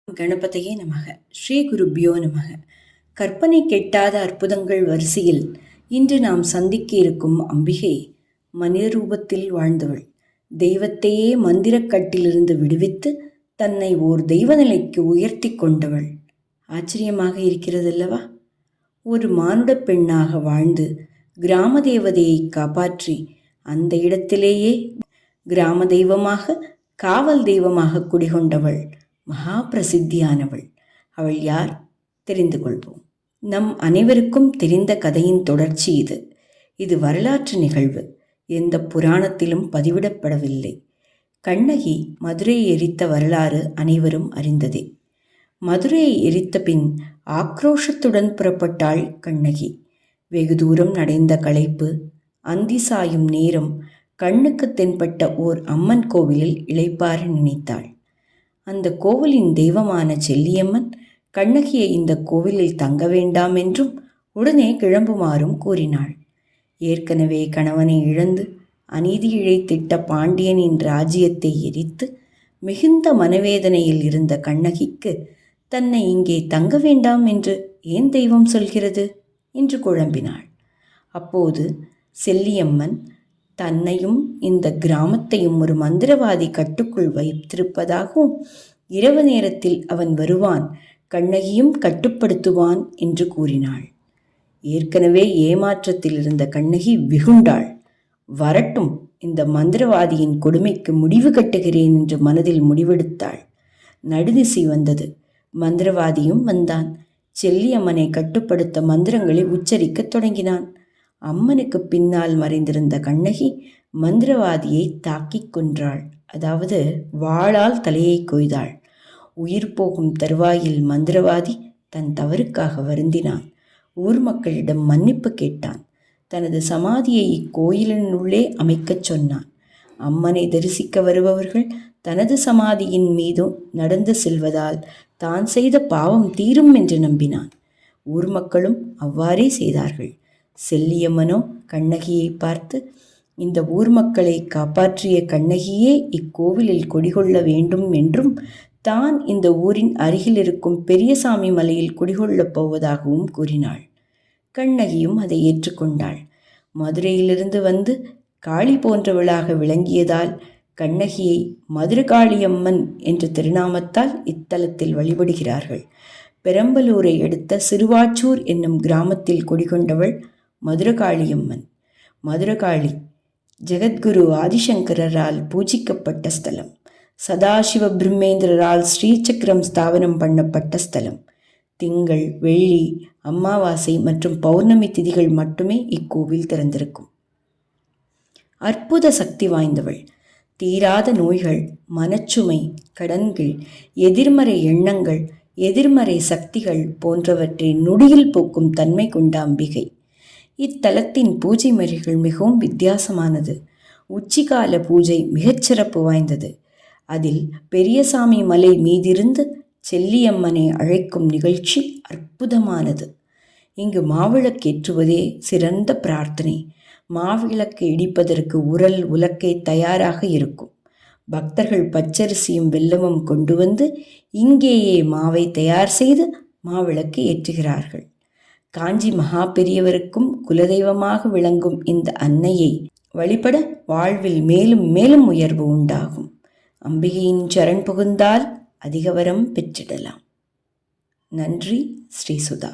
கணபதியே நமக. ஸ்ரீ குருபியோ நமக. கற்பனை கெட்டாத அற்புதங்கள் வரிசையில் இன்று நாம் சந்திக்க இருக்கும் அம்பிகை மனித ரூபத்தில் வாழ்ந்தவள். தெய்வத்தையே மந்திரக்கட்டிலிருந்து விடுவித்து தன்னை ஓர் தெய்வ நிலைக்கு உயர்த்தி கொண்டவள். ஆச்சரியமாக இருக்கிறதல்லவா? ஒரு மானுட பெண்ணாக வாழ்ந்து கிராம தேவதையை காப்பாற்றி அந்த இடத்திலேயே கிராம தெய்வமாக காவல் தெய்வமாக குடிகொண்டவள், மகா பிரசித்தியானவள். அவள் யார்? தெரிந்து கொள்வோம். நம் அனைவருக்கும் தெரிந்த கதையின் தொடர்ச்சி இது. இது வரலாற்று நிகழ்வு. எந்த புராணத்திலும் பதிவிடப்படவில்லை. கண்ணகி மதுரையை எரித்த வரலாறு அனைவரும் அறிந்ததே. மதுரையை எரித்த பின் ஆக்ரோஷத்துடன் புறப்பட்டாள் கண்ணகி. வெகு தூரம் நடைந்த களைப்பு, அந்தி சாயும் நேரம் கண்ணுக்கு தென்பட்ட ஓர் அம்மன் கோவிலில் இளைப்பாற நினைத்தாள். அந்த கோவிலின் தெய்வமான செல்லியம்மன் கண்ணகியை இந்த கோவிலில் தங்க வேண்டாம் என்றும் உடனே கிளம்புமாறும் கூறினாள். ஏற்கனவே கணவனை இழந்து அநீதி இழைத்திட்ட பாண்டியனின் ராஜ்யத்தை எரித்து மிகுந்த மனவேதனையில் இருந்த கண்ணகிக்கு தன்னை இங்கே தங்க வேண்டாம் என்று ஏன் தெய்வம் சொல்கிறது என்று குழம்பினாள். அப்போது செல்லியம்மன் தன்னையும் இந்த கிராமத்தையும் ஒரு மந்திரவாதி கட்டுக்குள் வைத்திருப்பதாகவும், இரவு நேரத்தில் அவன் வருவான், கண்ணகியும் கட்டுப்படுத்துவான் என்று கூறினாள். ஏற்கனவே ஏமாற்றத்தில் இருந்த கண்ணகி வெகுண்டாள். வரட்டும், இந்த மந்திரவாதியின் கொடுமைக்கு முடிவு கட்டுகிறேன் என்று மனதில் முடிவெடுத்தாள். நடுநிசி வந்தது. மந்திரவாதியும் வந்தான். செல்லியம்மனை கட்டுப்படுத்த மந்திரங்களை உச்சரிக்கத் தொடங்கினான். அம்மனுக்கு பின்னால் மறைந்திருந்த கண்ணகி மந்திரவாதியை தாக்கிக் கொன்றாள். அதாவது வாளால் தலையை கொய்தாள். உயிர் போகும் தருவாயில் மந்திரவாதி தன் தவறுக்காக வருந்தினான். ஊர் மக்களிடம் மன்னிப்பு கேட்டான். தனது சமாதியை இக்கோயிலினுள்ளே அமைக்கச் சொன்னான். அம்மனை தரிசிக்க வருபவர்கள் தனது சமாதியின் மீதும் நடந்து செல்வதால் தான் செய்த பாவம் தீரும் என்று நம்பினான். ஊர் மக்களும் அவ்வாறே செய்தார்கள். செல்லியம்மனோ கண்ணகியை பார்த்து, இந்த ஊர் மக்களை காப்பாற்றிய கண்ணகியே இக்கோவிலில் குடிகொள்ள வேண்டும் என்றும், தான் இந்த ஊரின் அருகில் இருக்கும் பெரியசாமி மலையில் குடிகொள்ளப் போவதாகவும் கூறினாள். கண்ணகியும் அதை ஏற்றுக்கொண்டாள். மதுரையிலிருந்து வந்து காளி போன்றவளாக விளங்கியதால் கண்ணகியை மதுரகாளியம்மன் என்ற திருநாமத்தால் இத்தலத்தில் வழிபடுகிறார்கள். பெரம்பலூரை அடுத்த சிறுவாச்சூர் என்னும் கிராமத்தில் குடிகொண்டவள் மதுரகாளியம்மன். மதுரகாளி ஜெகத்குரு ஆதிசங்கரால் பூஜிக்கப்பட்ட ஸ்தலம். சதாசிவ பிரம்மேந்திரரால் ஸ்ரீசக்கரம் ஸ்தாபனம் பண்ணப்பட்ட ஸ்தலம். திங்கள், வெள்ளி, அமாவாசை மற்றும் பௌர்ணமி திதிகள் மட்டுமே இக்கோவில் திறந்திருக்கும். அற்புத சக்தி வாய்ந்தவள். தீராத நோய்கள், மனச்சுமை, கடன்கள், எதிர்மறை எண்ணங்கள், எதிர்மறை சக்திகள் போன்றவற்றை நொடியில் போக்கும் தன்மை கொண்ட அம்பிகை. இத்தலத்தின் பூஜை முறைகள் மிகவும் வித்தியாசமானது. உச்சிகால பூஜை மிகச்சிறப்பு வாய்ந்தது. அதில் பெரியசாமி மலை மீதிருந்து செல்லியம்மனை அழைக்கும் நிகழ்ச்சி அற்புதமானது. இங்கு மாவிளக்கேற்றுவதே சிறந்த பிரார்த்தனை. மாவிளக்கு இடிப்பதற்கு உரல், உலக்கை தயாராக இருக்கும். பக்தர்கள் பச்சரிசியும் வெல்லமும் கொண்டு வந்து இங்கேயே மாவை தயார் செய்து மாவிளக்கு ஏற்றுகிறார்கள். காஞ்சி மகா பெரியவருக்கும் குலதெய்வமாக விளங்கும் இந்த அன்னையை வழிபட வாழ்வில் மேலும் மேலும் உயர்வு உண்டாகும். அம்பிகையின் சரண் புகுந்தால் அதிக வரம் பெற்றிடலாம். நன்றி. ஸ்ரீ சுதா.